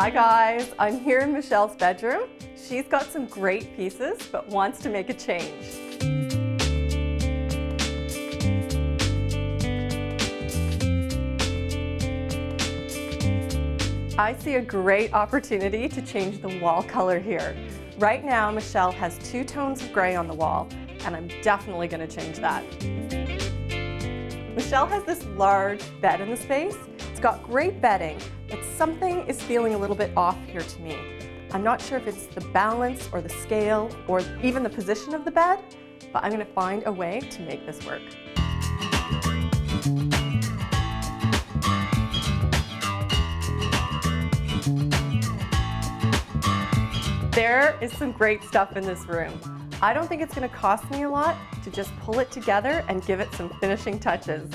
Hi guys, I'm here in Michelle's bedroom. She's got some great pieces, but wants to make a change. I see a great opportunity to change the wall color here. Right now, Michelle has 2 tones of gray on the wall, and I'm definitely going to change that. Michelle has this large bed in the space. It's got great bedding, but something is feeling a little bit off here to me. I'm not sure if it's the balance or the scale or even the position of the bed, but I'm going to find a way to make this work. There is some great stuff in this room. I don't think it's going to cost me a lot to just pull it together and give it some finishing touches.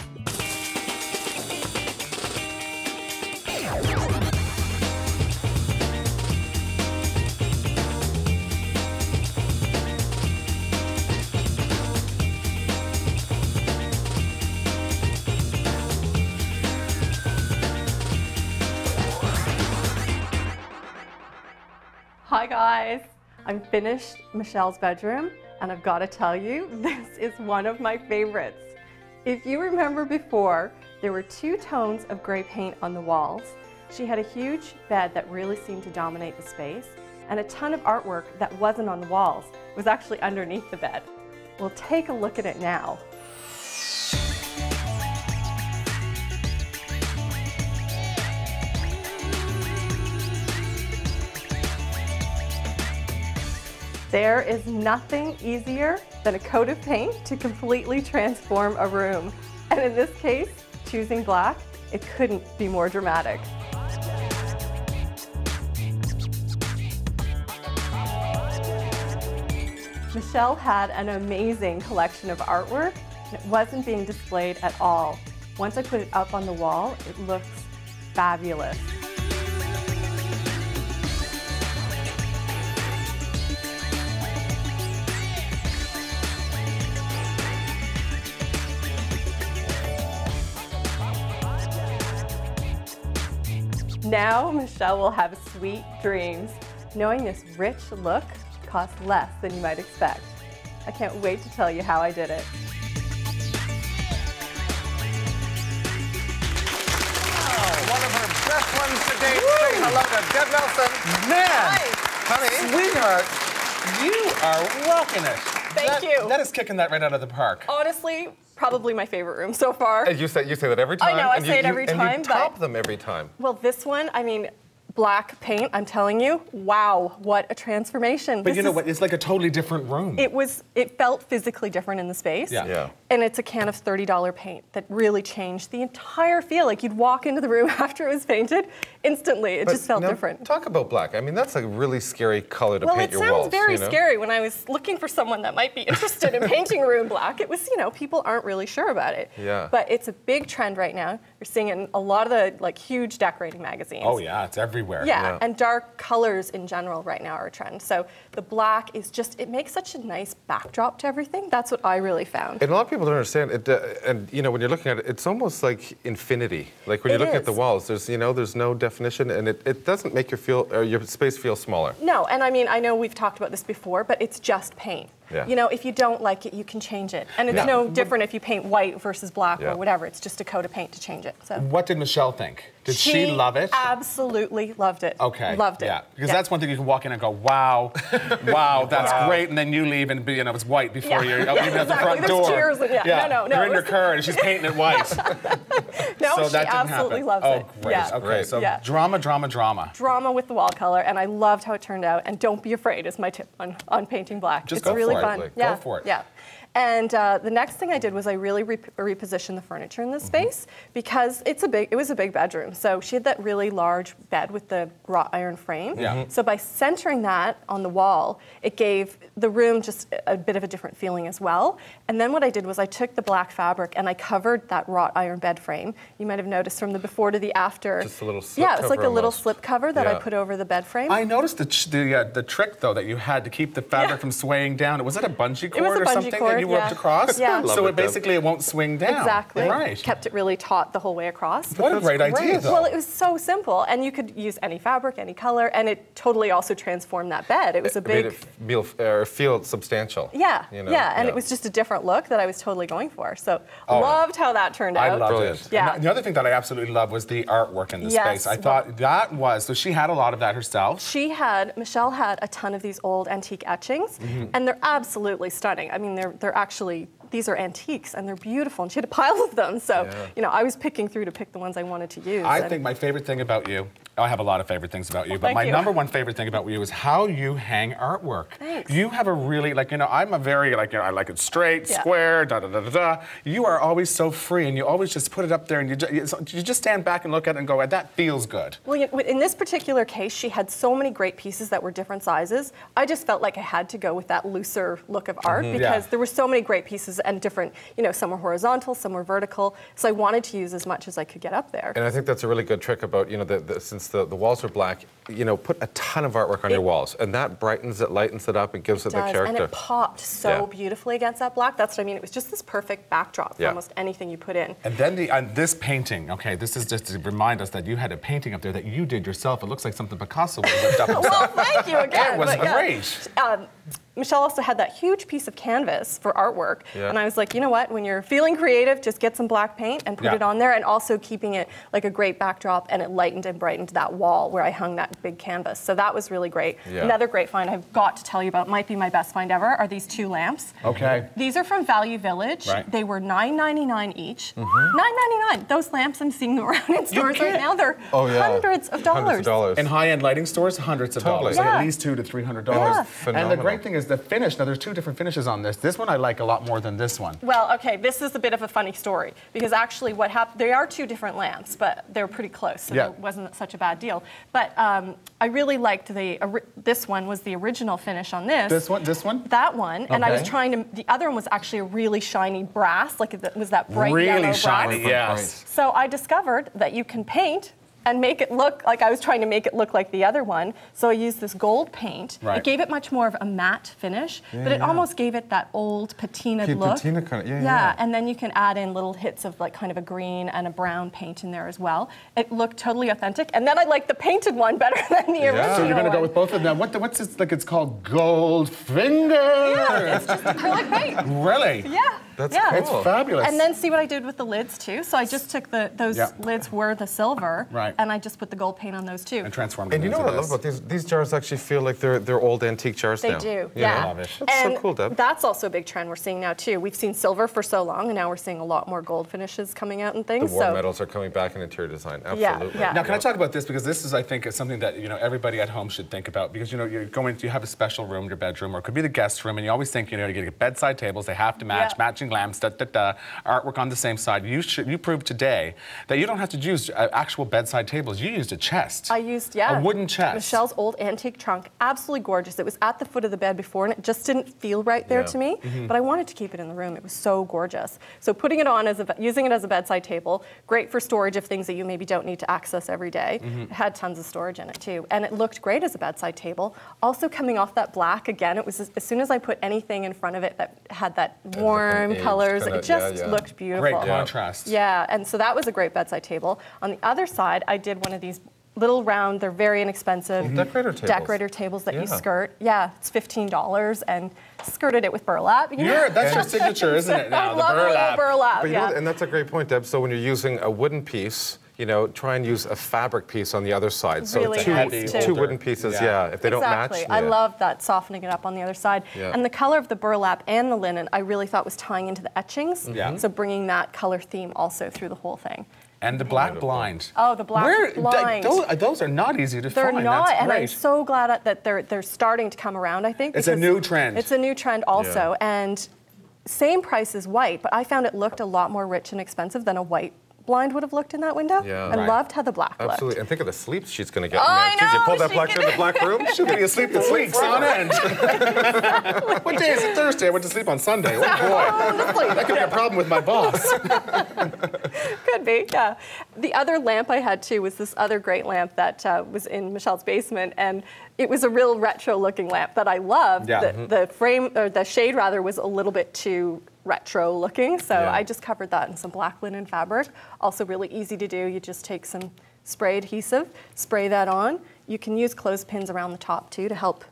Hi guys, I'm finished Michelle's bedroom and I've got to tell you, this is one of my favorites. If you remember before, there were 2 tones of gray paint on the walls. She had a huge bed that really seemed to dominate the space and a ton of artwork that wasn't on the walls. It was actually underneath the bed. We'll take a look at it now. There is nothing easier than a coat of paint to completely transform a room. And in this case, choosing black, it couldn't be more dramatic. Michelle had an amazing collection of artwork, and it wasn't being displayed at all. Once I put it up on the wall, it looks fabulous. Now Michelle will have sweet dreams, knowing this rich look costs less than you might expect. I can't wait to tell you how I did it. Oh, one of our best ones to date. Say hello to Deb Nelson. Man, honey, sweetheart, you are rocking it. Thank you. That is kicking that right out of the park. Honestly, probably my favorite room so far. You say that every time. I know, I say it every time. And you top them every time. Well, this one, I mean, black paint, I'm telling you, wow, what a transformation. But you know what, it's like a totally different room. It felt physically different in the space. Yeah. And it's a can of $30 paint that really changed the entire feel. Like you'd walk into the room after it was painted, instantly, it just felt different. Talk about black. I mean, that's a really scary color to paint your walls. Well, it sounds very scary. When I was looking for someone that might be interested in painting a room black, it was, you know, people aren't really sure about it. Yeah. But it's a big trend right now. You're seeing it in a lot of the like huge decorating magazines. Oh yeah, it's everywhere. Yeah, and dark colors in general right now are a trend. So the black is just, it makes such a nice backdrop to everything. That's what I really found. And a lot of people don't understand it, and you know, when you're looking at it, it's almost like infinity. Like when you're looking at the walls, there's, you know, there's no definition, and it doesn't make your space feel smaller. No, and I mean, I know we've talked about this before, but it's just paint. Yeah. You know, if you don't like it, you can change it. And it's no different if you paint white versus black or whatever. It's just a coat of paint to change it. So. What did Michelle think? Did she love it? Absolutely loved it. Okay. Loved it. Yeah, because that's one thing you can walk in and go, wow, wow, that's great, and then you leave and you know it's white before you're even at the front door. Cheers. No. You're in your car and she's painting it white. No, so she absolutely loves it. Oh, great. Yeah. Okay, so drama. Drama with the wall color, and I loved how it turned out. And don't be afraid is my tip on painting black. Just it's really fun. Like, go for it. Yeah. And the next thing I did was I really repositioned the furniture in this space because it was a big bedroom. So she had that really large bed with the wrought iron frame. Yeah. So by centering that on the wall, it gave the room just a bit of a different feeling as well. And then what I did was I took the black fabric and I covered that wrought iron bed frame. You might have noticed from the before to the after. Just a little slip cover. Yeah, it's like a little slip cover that I put over the bed frame. I noticed the trick though that you had to keep the fabric from swaying down. Was it a bungee cord or something? Cord. you worked across? Yeah. So basically it won't swing down. Exactly. Right. Kept it really taut the whole way across. What a great idea, though. Well, it was so simple, and you could use any fabric, any color, and it totally also transformed that bed. It was a big... Made it feel substantial. Yeah, you know? yeah, and it was just a different look that I was totally going for. So loved how that turned out. I loved Brilliant. it. Yeah. And the other thing that I absolutely loved was the artwork in the Yes, space. I thought that was, so she had a lot of that herself. Michelle had a ton of these old antique etchings, and they're absolutely stunning. I mean, they're actually, these are antiques, and they're beautiful, and she had a pile of them. So, you know, I was picking through to pick the ones I wanted to use. I think my favorite thing about you, I have a lot of favorite things about you, but Thank my you. number one favorite thing about you is how you hang artwork. Thanks. You have a really, like, you know, I'm a very, like, you know, I like it straight, square, da-da-da-da-da. You are always so free, and you always just put it up there, and you just stand back and look at it and go, that feels good. Well, in this particular case, she had so many great pieces that were different sizes. I just felt like I had to go with that looser look of art because there were so many great pieces and different, you know, some were horizontal, some were vertical. So I wanted to use as much as I could get up there. And I think that's a really good trick about, you know, since the walls are black, you know, put a ton of artwork on your walls, and that brightens it, lightens it up, and gives it the character. And it popped so beautifully against that black. That's what I mean. It was just this perfect backdrop for almost anything you put in. And then this painting, okay, this is just to remind us that you had a painting up there that you did yourself. It looks like something Picasso would have done himself. Well, thank you again. It was great. Michelle also had that huge piece of canvas for artwork, and I was like, you know what, when you're feeling creative, just get some black paint and put it on there, and also keeping it like a great backdrop, and it lightened and brightened that wall where I hung that big canvas. So that was really great. Another great find I've got to tell you about, might be my best find ever, are these two lamps. Okay. These are from Value Village. Right. They were $9.99 each. $9.99. Those lamps, I'm seeing them around in stores right now. They're hundreds of dollars. Hundreds of dollars. In high-end lighting stores, hundreds of dollars. Like at least $200 to $300. And the great thing is the finish. Now, there's two different finishes on this. This one I like a lot more than this one. Well, okay, this is a bit of a funny story because actually what happened, they are two different lamps, but they're pretty close, so it wasn't such a bad deal. But I really liked this one was the original finish on this. This one? That one, and I was trying to, the other one was actually a really shiny brass, like it was that bright yellow brass. Really shiny, yes. So I discovered that you can paint and make it look like I was trying to make it look like the other one. So I used this gold paint. Right. It gave it much more of a matte finish, but it almost gave it that old patinaed look. Patina kind of, Yeah, and then you can add in little hits of like kind of a green and a brown paint in there as well. It looked totally authentic. And then I liked the painted one better than the original. So you're going to go with both of them. What's this, like it's called Gold Finger? Yeah, it's just acrylic paint. Really? Yeah. That's cool. It's fabulous. And then see what I did with the lids too. So I just took those lids were the silver, and I just put the gold paint on those too. And transformed them And you know what I love about these jars actually feel like they're old antique jars now. They do, Yeah. Love it. That's and so cool, Deb. that's also a big trend we're seeing now too. We've seen silver for so long, and now we're seeing a lot more gold finishes coming out and things. The warm metals are coming back in interior design. Absolutely. Yeah. Now, can I talk about this? Because this is, I think, something that, you know, everybody at home should think about. Because, you know, you have a special room, your bedroom, or it could be the guest room, and you always think, you know, you get bedside tables, they have to match, matching lamps, artwork on the same side. You proved today that you don't have to use actual bedside tables. You used a chest. I used, a wooden chest. Michelle's old antique trunk, absolutely gorgeous. It was at the foot of the bed before, and it just didn't feel right there to me. But I wanted to keep it in the room. It was so gorgeous. So putting it on using it as a bedside table, great for storage of things that you maybe don't need to access every day. It had tons of storage in it too, and it looked great as a bedside table. Also coming off that black again, it was as soon as I put anything in front of it that had that warm colors, it just looked beautiful. Great contrast. Yeah, and so that was a great bedside table. On the other side, I did one of these little round, they're very inexpensive decorator tables that you skirt. Yeah, it's $15 and skirted it with burlap. That's your signature, isn't it now? I love burlap. But you know, and that's a great point, Deb. So when you're using a wooden piece, you know, try and use a fabric piece on the other side. So really two wooden pieces, if they don't match. I love that, softening it up on the other side. And the color of the burlap and the linen, I really thought was tying into the etchings. So bringing that color theme also through the whole thing. And the black blind. Oh, the black blind. Those are not easy to find. They're not, That's and great. I'm so glad that they're starting to come around, I think. It's a new trend. It's a new trend also, and same price as white, but I found it looked a lot more rich and expensive than a white blind would have looked in that window. I loved how the black looked. Absolutely, and think of the sleeps she's going to get. I know. Did you pull that black in the black room? She'll be asleep for weeks on end. What day is it? Thursday. I went to sleep on Sunday. Oh boy, that could be a problem with my boss. Could could be, yeah. The other lamp I had too was this other great lamp that was in Michelle's basement, and it was a real retro-looking lamp that I loved. Yeah. The frame, or the shade rather, was a little bit too retro-looking, so Yeah. I just covered that in some black linen fabric. Also really easy to do. You just take some spray adhesive, spray that on. You can use clothespins around the top too to help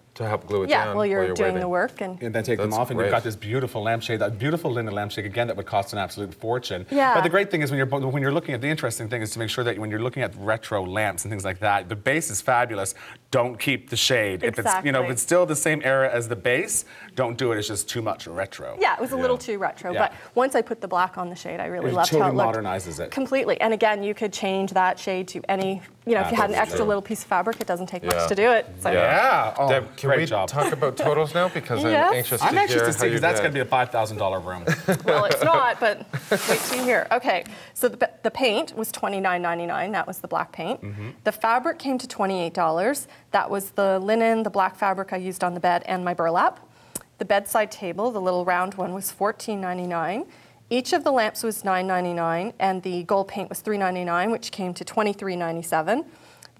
glue it down while you're doing waiting. the work. And then take them That's off, and great. you've got this beautiful lampshade, that beautiful linen lampshade, again, that would cost an absolute fortune. Yeah. But the great thing is when you're looking at, the interesting thing is to make sure that when you're looking at retro lamps and things like that, the base is fabulous. Don't keep the shade. If it's, you know, if it's still the same era as the base, don't do it. It's just too much retro. yeah, it was a little too retro, Yeah. but once I put the black on the shade, I really It loved how it totally looked. modernizes it. Completely. And again, you could change that shade to any, you know, if you had an Absolutely. extra little piece of fabric, it doesn't take Yeah. much to do it. So. Yeah. Oh, Deb, can great we job. talk about totals now? Because Yes. I'm anxious I'm to anxious hear to how see, you because that's did. going to be a $5,000 room. Well, it's not, but wait till you hear. Okay, so the paint was $29.99. That was the black paint. The fabric came to $28. That was the linen, the black fabric I used on the bed, and my burlap. The bedside table, the little round one, was $14.99. Each of the lamps was $9.99, and the gold paint was $3.99, which came to $23.97.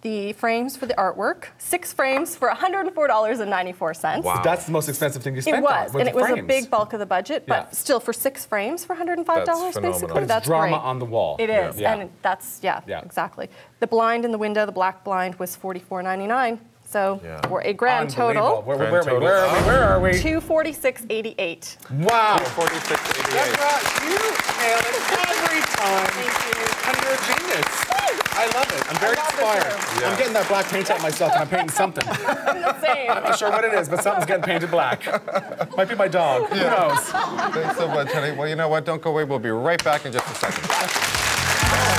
The frames for the artwork, 6 frames for $104.94. Wow. That's the most expensive thing you spent It was, on, and it was a frames. big bulk of the budget, but Yeah. still for 6 frames for $105 That's phenomenal. basically, But It's that's drama great. on the wall. It is, Yeah. and that's, yeah, Yeah. exactly. The blind in the window, the black blind, was $44.99. So Yeah. for a grand Unbelievable. total, Where Grand are we? total. Where are we? $246.88. Wow. 46.88. Deborah, you nail it every time. Thank you. And you're a genius. I love it. I'm very love this inspired. room. Yeah. I'm getting that black paint out myself, and I'm painting something. Same. I'm not sure what it is, but something's getting painted black. Might be my dog. Who knows? Thanks so much, honey. Well, you know what? Don't go away. We'll be right back in just a second.